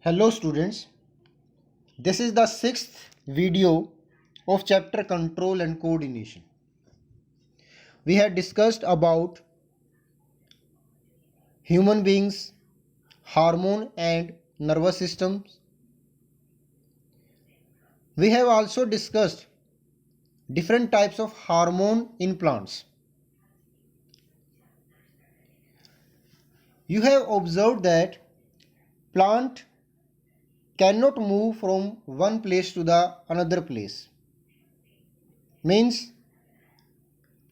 Hello students, this is the sixth video of chapter Control and Coordination. We had discussed about human beings, hormone and nervous systems. We have also discussed different types of hormone in plants. You have observed that plant cannot move from one place to the another place. Means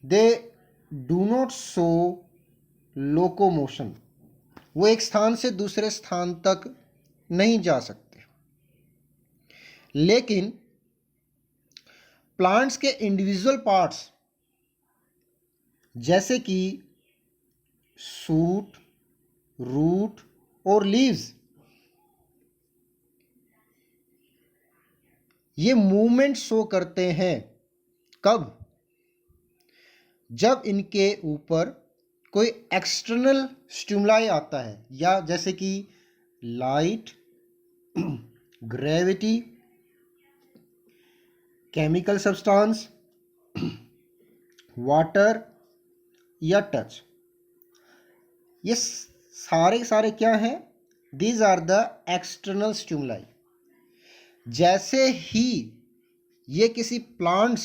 they do not show locomotion. वो एक स्थान से दूसरे स्थान तक नहीं जा सकते, लेकिन प्लांट्स के इंडिविजुअल पार्ट्स जैसे कि शूट, रूट और लीव्स, ये मूवमेंट शो करते हैं। कब? जब इनके ऊपर कोई एक्सटर्नल स्टिमुलाई आता है, या जैसे कि light, gravity, chemical substance, water या टच। ये सारे क्या हैं? These are the external stimuli. जैसे ही ये किसी प्लांट्स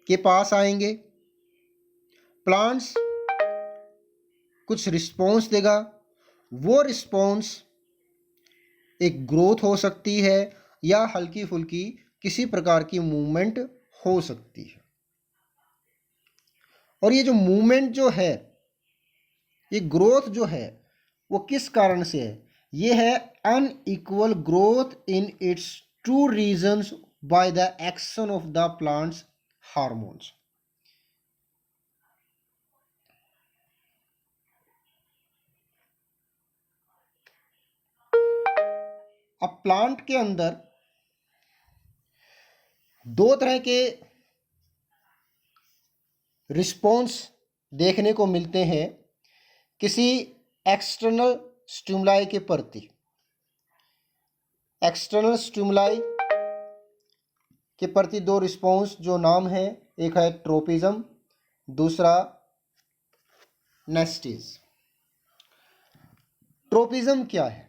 के पास आएंगे, प्लांट्स कुछ रिस्पॉन्स देगा। वो रिस्पॉन्स एक ग्रोथ हो सकती है या हल्की फुल्की किसी प्रकार की मूवमेंट हो सकती है। और ये जो मूवमेंट जो है, ये ग्रोथ जो है, वो किस कारण से है? ये है unequal growth in its true reasons by the action of the plants hormones. अब प्लांट के अंदर दो तरह के रिस्पॉन्स देखने को मिलते हैं किसी एक्सटर्नल स्टिमुलाई के प्रति। एक्सटर्नल स्टिमुलाई के प्रति दो रिस्पॉन्स जो नाम है, एक है ट्रोपिज्म, दूसरा नेस्टीज। ट्रोपिज्म क्या है?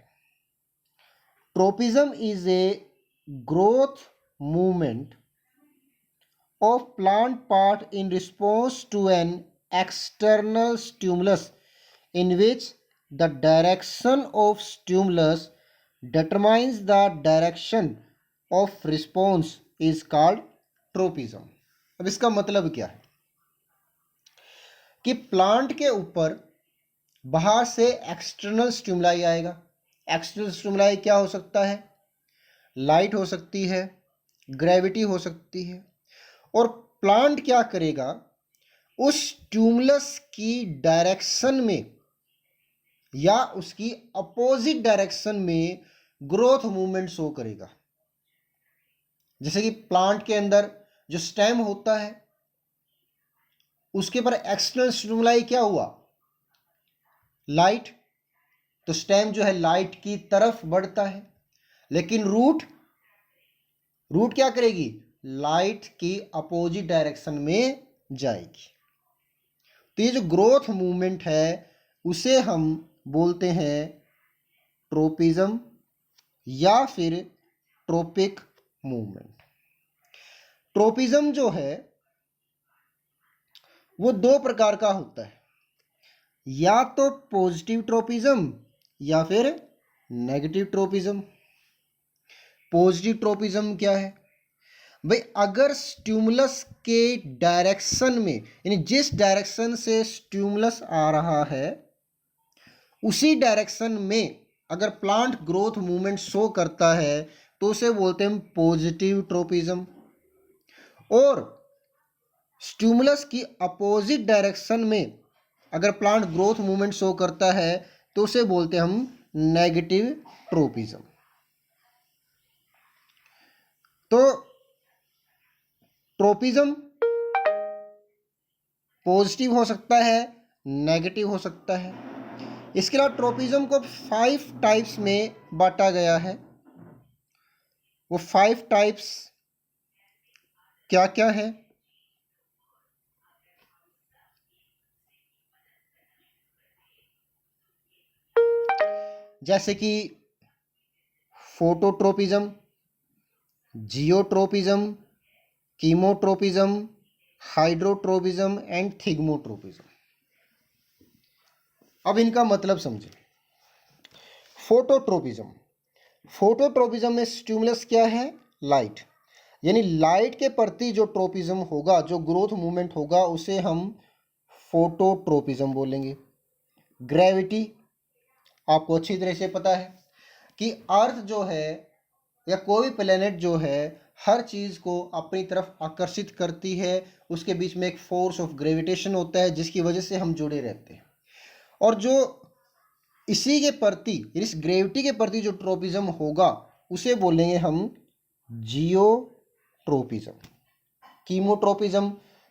Tropism is a growth movement of plant part in response to an external stimulus in which the direction of stimulus determines the direction of response is called tropism। अब इसका मतलब क्या है कि प्लांट के ऊपर बाहर से एक्सटर्नल स्टिमुलाई आएगा। एक्सटर्नल स्टिमुलाई क्या हो सकता है? लाइट हो सकती है, ग्रेविटी हो सकती है। और प्लांट क्या करेगा? उस स्टिमुलस की डायरेक्शन में या उसकी अपोजिट डायरेक्शन में ग्रोथ मूवमेंट शो करेगा। जैसे कि प्लांट के अंदर जो स्टेम होता है, उसके पर एक्सटर्नल स्टिमुलाई क्या हुआ? लाइट। तो स्टेम जो है लाइट की तरफ बढ़ता है, लेकिन रूट क्या करेगी? लाइट की अपोजिट डायरेक्शन में जाएगी। तो ये जो ग्रोथ मूवमेंट है उसे हम बोलते हैं ट्रोपिज्म या फिर ट्रोपिक मूवमेंट। ट्रोपिज्म जो है वो दो प्रकार का होता है, या तो पॉजिटिव ट्रोपिज्म या फिर नेगेटिव ट्रोपिज्म। पॉजिटिव ट्रोपिज्म क्या है भाई? अगर स्टिमुलस के डायरेक्शन में, यानी जिस डायरेक्शन से स्टिमुलस आ रहा है उसी डायरेक्शन में अगर प्लांट ग्रोथ मूवमेंट शो करता है तो उसे बोलते हैं पॉजिटिव ट्रोपिज्म। और स्टिमुलस की अपोजिट डायरेक्शन में अगर प्लांट ग्रोथ मूवमेंट शो करता है तो उसे बोलते हैं हम नेगेटिव ट्रोपिज्म। तो ट्रोपिज्म पॉजिटिव हो सकता है, नेगेटिव हो सकता है। इसके अलावा ट्रोपिज्म को 5 टाइप्स में बांटा गया है। वो 5 टाइप्स क्या क्या है? जैसे कि phototropism, geotropism, chemotropism, hydrotropism and thigmotropism. अब इनका मतलब समझें। फोटोट्रोपिज्म, फोटोट्रोपिज्म में स्टिमुलस क्या है? लाइट। यानी लाइट के प्रति जो ट्रोपिज्म होगा, जो ग्रोथ मूवमेंट होगा, उसे हम फोटोट्रोपिज्म बोलेंगे। ग्रेविटी, आपको अच्छी तरह से पता है कि अर्थ जो है या कोई प्लेनेट जो है हर चीज़ को अपनी तरफ आकर्षित करती है। उसके बीच में एक फोर्स ऑफ ग्रेविटेशन होता है जिसकी वजह से हम जुड़े रहते हैं। और जो इसी के प्रति, इस ग्रेविटी के प्रति जो ट्रोपिज्म होगा उसे बोलेंगे हम जियोट्रोपिज्म। कीमोट्रोपिज्म,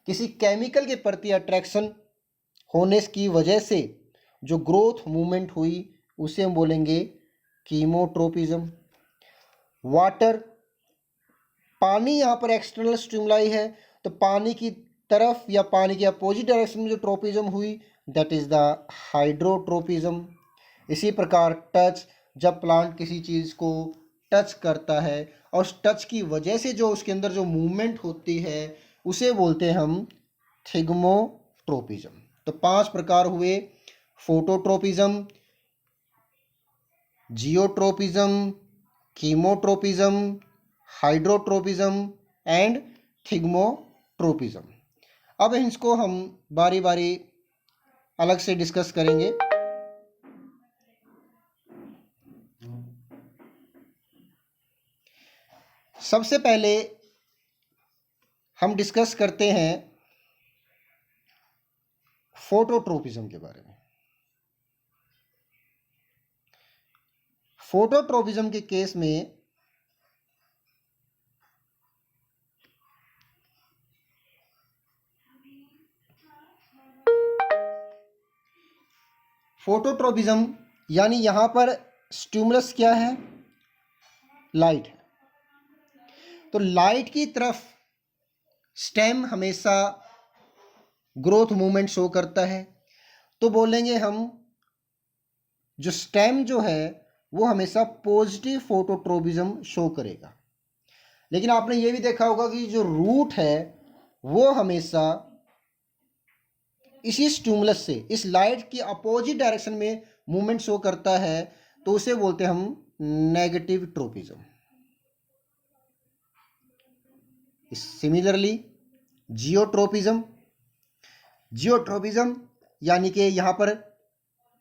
किसी केमिकल के प्रति अट्रैक्शन होने की वजह से जो ग्रोथ मूवमेंट हुई उसे हम बोलेंगे कीमोट्रोपिज्म। वाटर, पानी यहाँ पर एक्सटर्नल स्टिमुलाई है, तो पानी की तरफ या पानी के अपोजिट डायरेक्शन में जो ट्रोपिज्म हुई दैट इज द हाइड्रोट्रोपिज्म। इसी प्रकार टच, जब प्लांट किसी चीज़ को टच करता है और उस टच की वजह से जो उसके अंदर जो मूवमेंट होती है उसे बोलते हैं हम थिग्मोट्रोपिज्म। तो 5 प्रकार हुए: phototropism, geotropism, chemotropism, hydrotropism and thigmotropism. अब इसको हम बारी बारी अलग से डिस्कस करेंगे। सबसे पहले हम डिस्कस करते हैं फोटोट्रोपिज्म के बारे में। फोटोट्रोपिज्म के केस में फोटोट्रोपिज्म यानी यहां पर स्टिमुलस क्या है? लाइट है। तो लाइट की तरफ स्टेम हमेशा ग्रोथ मूवमेंट शो करता है, तो बोलेंगे हम जो स्टेम जो है वो हमेशा पॉजिटिव फोटोट्रोपिज्म शो करेगा। लेकिन आपने ये भी देखा होगा कि जो रूट है वो हमेशा इसी स्टिमुलस से, इस लाइट की अपोजिट डायरेक्शन में मूवमेंट शो करता है, तो उसे बोलते हैं हम negative tropism. Similarly geotropism, geotropism यानी कि यहां पर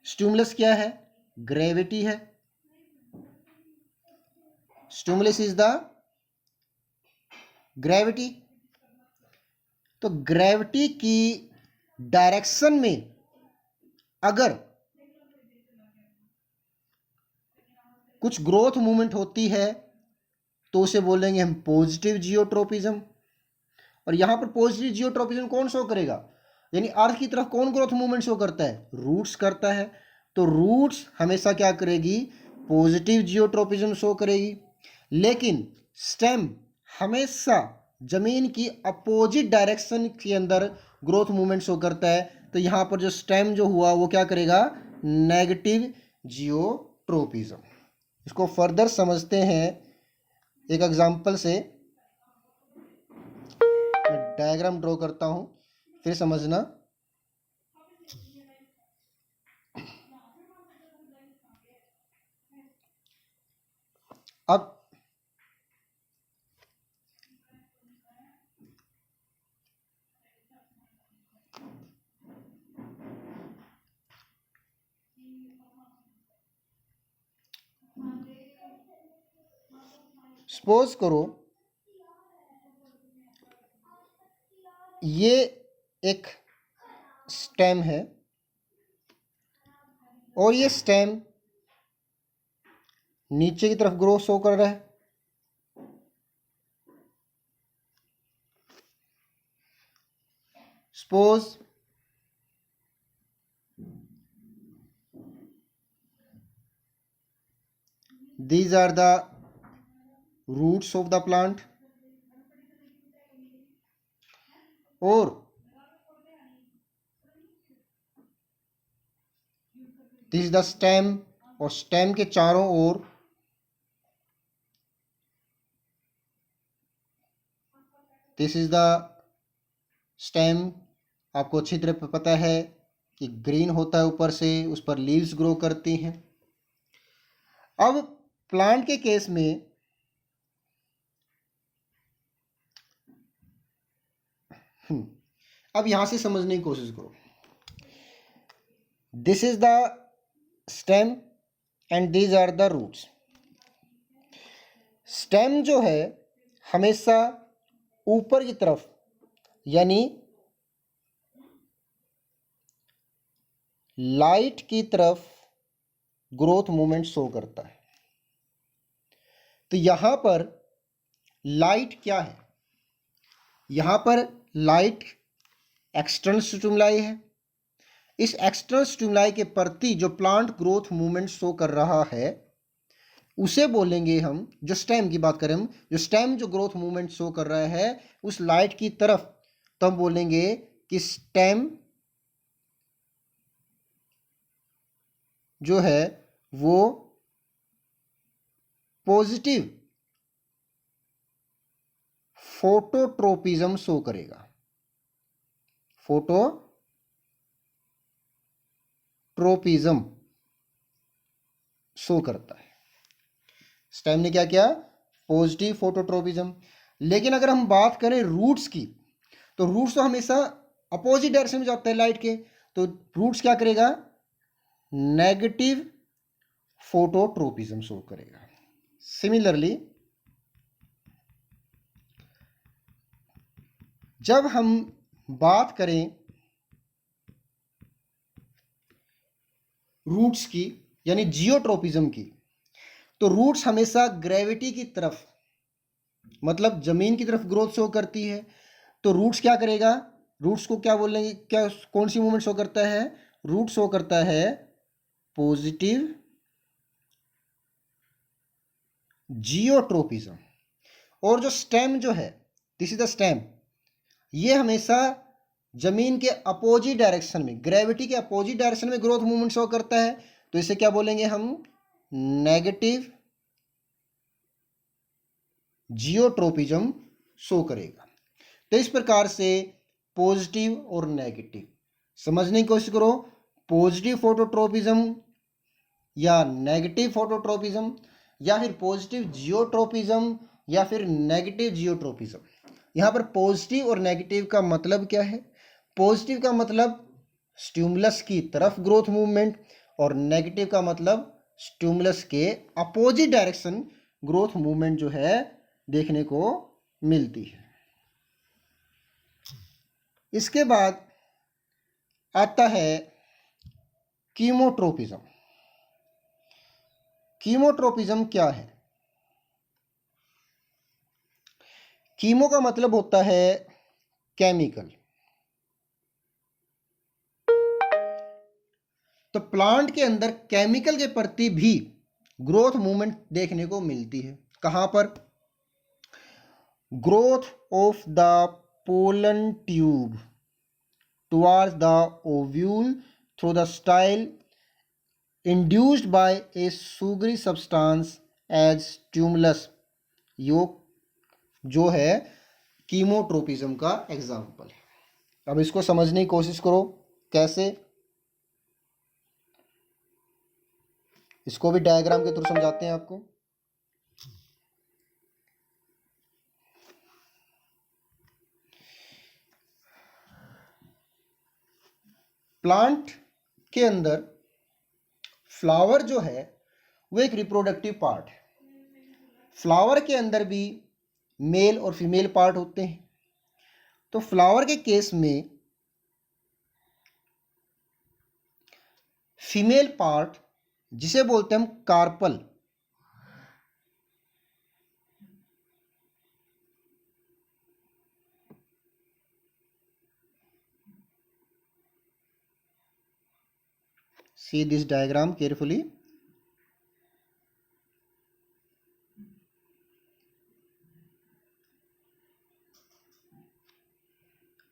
स्टिमुलस क्या है? ग्रेविटी है। Stimulus is the gravity. तो ग्रेविटी की डायरेक्शन में अगर कुछ ग्रोथ मूवमेंट होती है तो उसे बोलेंगे हम पॉजिटिव जियोट्रोपिज्म। और यहां पर पॉजिटिव जियोट्रोपिज्म कौन शो करेगा? यानी अर्थ की तरफ कौन ग्रोथ मूवमेंट शो करता है? रूट्स करता है। तो रूट्स हमेशा क्या करेगी? पॉजिटिव जियोट्रोपिज्म शो करेगी। लेकिन स्टेम हमेशा जमीन की अपोजिट डायरेक्शन के अंदर ग्रोथ मूवमेंट शो करता है। तो यहां पर जो स्टेम जो हुआ वो क्या करेगा? Negative geotropism. इसको फर्दर समझते हैं एक एग्जांपल से। मैं डायग्राम ड्रॉ करता हूं, फिर समझना। अब सपोज करो ये एक स्टेम है और ये स्टेम नीचे की तरफ ग्रोथ शो कर रहा है। Suppose these are the roots of the plant, और दिस इज द स्टेम, और स्टेम के चारों ओर दिस इज द स्टेम। आपको अच्छी तरह पता है कि ग्रीन होता है ऊपर से, उस पर लीव्स ग्रो करती हैं। अब प्लांट के केस में अब यहां से समझने की कोशिश करो। This is the stem and these are the roots. Stem जो है हमेशा ऊपर की तरफ, यानी लाइट की तरफ ग्रोथ मूवमेंट शो करता है। तो यहां पर लाइट क्या है? यहां पर लाइट एक्सटर्नल स्टिमुलाई है। इस एक्सटर्नल स्टिमुलाई के प्रति जो प्लांट ग्रोथ मूवमेंट शो कर रहा है उसे बोलेंगे हम, जो स्टेम की बात करें हम, जो स्टेम जो ग्रोथ मूवमेंट शो कर रहा है उस लाइट की तरफ, तो हम बोलेंगे कि स्टेम जो है वो पॉजिटिव फोटोट्रोपिज्म शो करेगा। फोटोट्रोपिज्म शो करता है। स्टेम ने क्या किया? Positive phototropism. लेकिन अगर हम बात करें रूट्स की, तो रूट्स तो हमेशा अपोजिट डायरेक्शन में जाता है लाइट के, तो रूट्स क्या करेगा? नेगेटिव फोटोट्रोपिज्म शो करेगा। सिमिलरली जब हम बात करें रूट्स की, यानी जियोट्रोपिज्म की, तो रूट्स हमेशा ग्रेविटी की तरफ, मतलब जमीन की तरफ ग्रोथ शो करती है। तो रूट्स क्या करेगा? रूट्स को क्या बोलेंगे? क्या कौन सी मूवमेंट शो करता है? रूट शो करता है पॉजिटिव जियोट्रोपिज्म। और जो स्टेम जो है, दिस इज द स्टेम, ये हमेशा जमीन के अपोजिट डायरेक्शन में, ग्रेविटी के अपोजिट डायरेक्शन में ग्रोथ मूवमेंट शो करता है। तो इसे क्या बोलेंगे हम? नेगेटिव जियोट्रोपिज्म शो करेगा। तो इस प्रकार से पॉजिटिव और नेगेटिव समझने की कोशिश करो। पॉजिटिव फोटोट्रोपिज्म या नेगेटिव फोटोट्रोपिज्म, या फिर पॉजिटिव जियोट्रोपिज्म या फिर नेगेटिव जियोट्रोपिज्म। यहां पर पॉजिटिव और नेगेटिव का मतलब क्या है? पॉजिटिव का मतलब स्टिमुलस की तरफ ग्रोथ मूवमेंट, और नेगेटिव का मतलब स्टिमुलस के अपोजिट डायरेक्शन ग्रोथ मूवमेंट जो है देखने को मिलती है। इसके बाद आता है कीमोट्रोपिज्म। कीमोट्रोपिज्म क्या है? कीमो का मतलब होता है केमिकल। तो प्लांट के अंदर केमिकल के प्रति भी ग्रोथ मूवमेंट देखने को मिलती है। कहां पर? Growth of the pollen tube towards the ovule through the style induced by a sugary substance as stimulus. यो जो है कीमोट्रोपिज्म का एग्जाम्पल है। अब इसको समझने की कोशिश करो कैसे। इसको भी डायग्राम के थ्रू समझाते हैं आपको। प्लांट के अंदर फ्लावर जो है वो एक रिप्रोडक्टिव पार्ट है। फ्लावर के अंदर भी मेल और फीमेल पार्ट होते हैं। तो फ्लावर के केस में फीमेल पार्ट, जिसे बोलते हैं हम carpel, see this diagram carefully।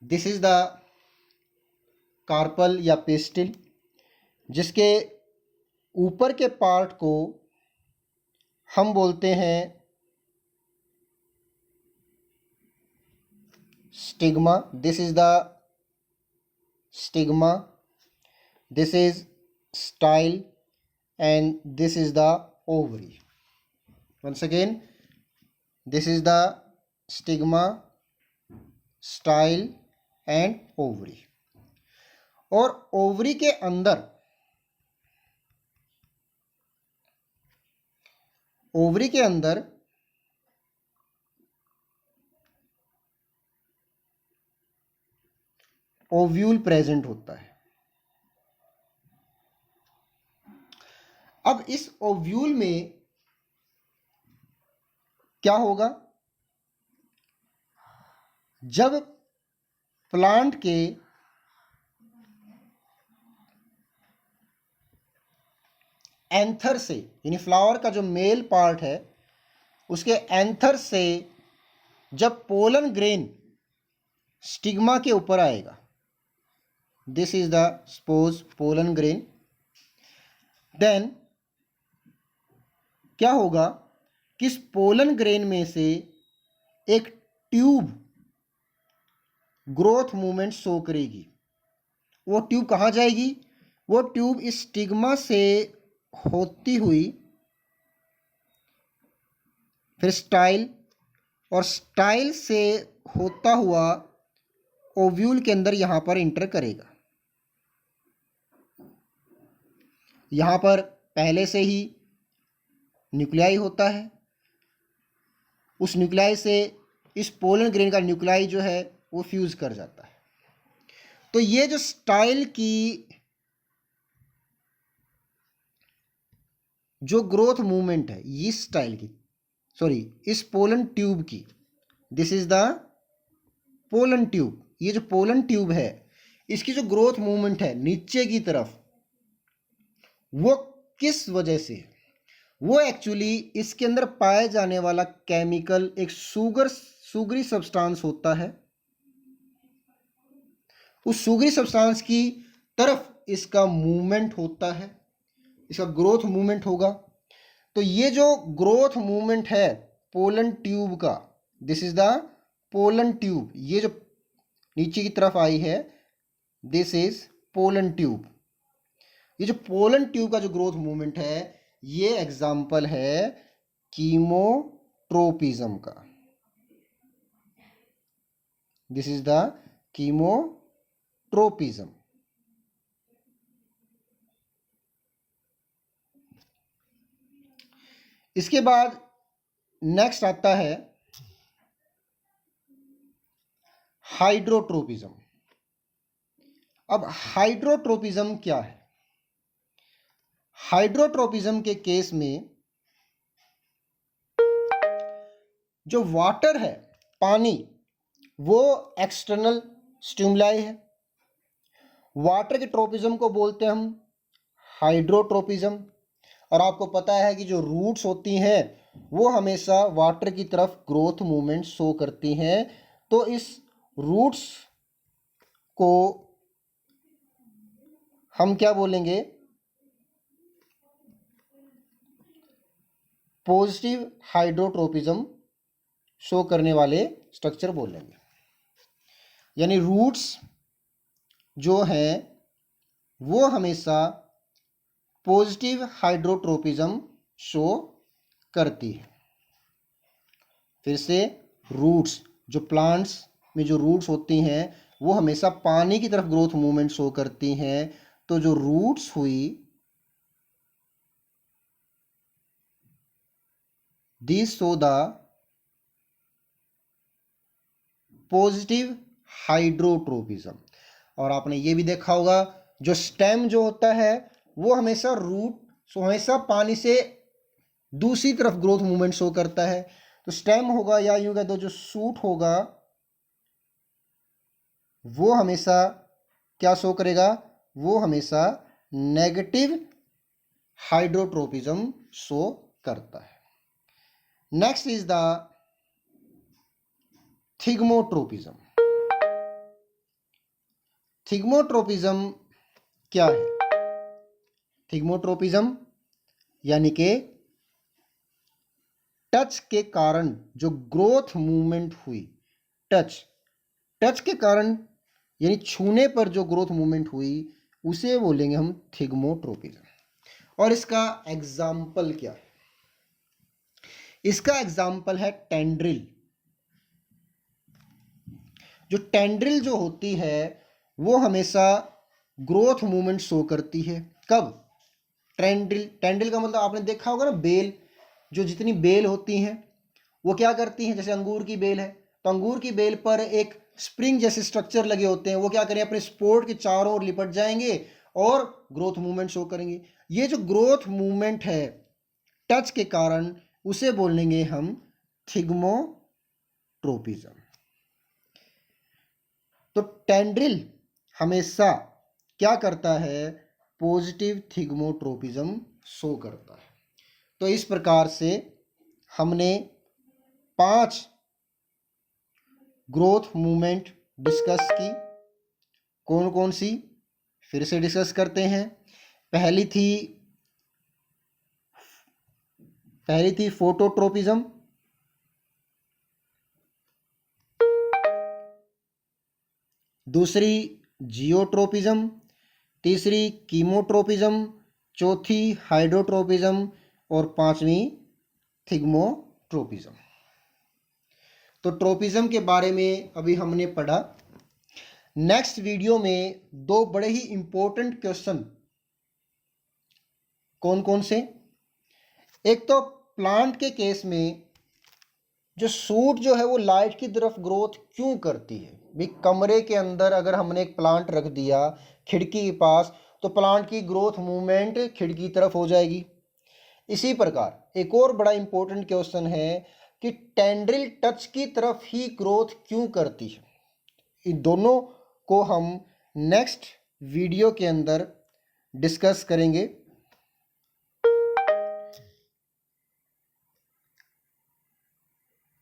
This is the carpel या पेस्टिल, जिसके ऊपर के पार्ट को हम बोलते हैं stigma. This is the stigma, this is style and this is the ovary. Once again, this is the stigma, style and ovary. और ovary के अंदर, ओवरी के अंदर ओव्यूल प्रेजेंट होता है। अब इस ओव्यूल में क्या होगा, जब प्लांट के एंथर से, यानी फ्लावर का जो मेल पार्ट है उसके एंथर से जब पोलन ग्रेन स्टिग्मा के ऊपर आएगा, this is the suppose pollen grain, then क्या होगा कि इस पोलन ग्रेन में से एक ट्यूब ग्रोथ मूवमेंट शो करेगी। वो ट्यूब कहाँ जाएगी? वो ट्यूब इस स्टिग्मा से होती हुई फिर स्टाइल, और स्टाइल से होता हुआ ओव्यूल के अंदर यहां पर इंटर करेगा। यहां पर पहले से ही न्यूक्लियाई होता है, उस न्यूक्लियाई से इस पोलन ग्रेन का न्यूक्लियाई जो है वो फ्यूज कर जाता है। तो ये जो स्टाइल की जो ग्रोथ मूवमेंट है, इस स्टाइल की, सॉरी इस पोलन ट्यूब की, this is the pollen tube, ये जो पोलन ट्यूब है इसकी जो ग्रोथ मूवमेंट है नीचे की तरफ, वो किस वजह से? वो एक्चुअली इसके अंदर पाए जाने वाला केमिकल एक सुगरी सब्सटेंस होता है, उस सुगरी सब्सटेंस की तरफ इसका मूवमेंट होता है, इसका ग्रोथ मूवमेंट होगा। तो ये जो ग्रोथ मूवमेंट है पोलन ट्यूब का, this is the pollen tube, ये जो नीचे की तरफ आई है दिस इज पोलन ट्यूब। ये जो पोलन ट्यूब का जो ग्रोथ मूवमेंट है ये एग्जाम्पल है कीमोट्रोपिज्म का, दिस इज द कीमोट्रोपिज्म। इसके बाद नेक्स्ट आता है हाइड्रोट्रोपिज्म। अब हाइड्रोट्रोपिज्म क्या है? हाइड्रोट्रोपिज्म के केस में जो वाटर है, पानी, वो एक्सटर्नल स्टिमुलाई है। वाटर के ट्रोपिज्म को बोलते हैं हम हाइड्रोट्रोपिज्म। और आपको पता है कि जो रूट्स होती हैं वो हमेशा वाटर की तरफ ग्रोथ मूवमेंट शो करती हैं। तो इस रूट्स को हम क्या बोलेंगे? पॉजिटिव हाइड्रोट्रोपिज्म शो करने वाले स्ट्रक्चर बोलेंगे। यानी रूट्स जो हैं वो हमेशा पॉजिटिव हाइड्रोट्रोपिज्म शो करती है। फिर से रूट्स, जो प्लांट्स में जो रूट्स होती हैं वो हमेशा पानी की तरफ ग्रोथ मूवमेंट शो करती हैं। तो जो रूट्स हुई, these show the positive hydrotropism. और आपने ये भी देखा होगा जो स्टेम जो होता है वो हमेशा हमेशा पानी से दूसरी तरफ ग्रोथ मूवमेंट शो करता है। तो स्टेम होगा या यूं कह दो जो शूट होगा वो हमेशा क्या शो करेगा? वो हमेशा नेगेटिव हाइड्रोट्रोपिज्म शो करता है। Next is the thigmotropism. Thigmotropism क्या है? थिग्मोट्रोपिज्म यानी कि टच के कारण जो ग्रोथ मूवमेंट हुई, टच के कारण यानी छूने पर जो ग्रोथ मूवमेंट हुई उसे बोलेंगे हम थिग्मोट्रोपिज्म। और इसका एग्जाम्पल क्या है? इसका एग्जाम्पल है टेंड्रिल। जो टेंड्रिल जो होती है वो हमेशा ग्रोथ मूवमेंट शो करती है। कब? टेंड्रिल का मतलब आपने देखा होगा ना, बेल, जो जितनी बेल होती हैं वो क्या करती हैं, जैसे अंगूर की बेल है तो अंगूर की बेल पर एक स्प्रिंग जैसे स्ट्रक्चर लगे होते हैं, वो क्या करें, अपने स्पोर्ट के चारों ओर लिपट जाएंगे और ग्रोथ मूवमेंट शो करेंगे। ये जो ग्रोथ मूवमेंट है टच के कारण उसे बोलेंगे हम थिग्मोट्रोपिज्म। तो टेंड्रिल हमेशा क्या करता है, पॉजिटिव थिग्मोट्रोपिज्म शो करता है। तो इस प्रकार से हमने 5 ग्रोथ मूवमेंट डिस्कस की। कौन कौन सी, फिर से डिस्कस करते हैं। पहली थी फोटोट्रोपिज्म, दूसरी जियोट्रोपिज्म, तीसरी कीमोट्रोपिज्म, चौथी हाइड्रोट्रोपिज्म और पांचवी थिग्मोट्रोपिज्म। तो ट्रोपिज्म के बारे में अभी हमने पढ़ा। नेक्स्ट वीडियो में 2 बड़े ही इंपॉर्टेंट क्वेश्चन, कौन कौन से? एक तो प्लांट के केस में जो सूट जो है वो लाइट की तरफ ग्रोथ क्यों करती है। भी कमरे के अंदर अगर हमने एक प्लांट रख दिया खिड़की के पास तो प्लांट की ग्रोथ मूवमेंट खिड़की की तरफ हो जाएगी। इसी प्रकार एक और बड़ा इंपॉर्टेंट क्वेश्चन है कि टेंड्रिल टच की तरफ ही ग्रोथ क्यों करती है। इन दोनों को हम नेक्स्ट वीडियो के अंदर डिस्कस करेंगे।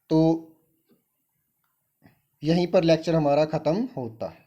तो यहीं पर लेक्चर हमारा ख़त्म होता है।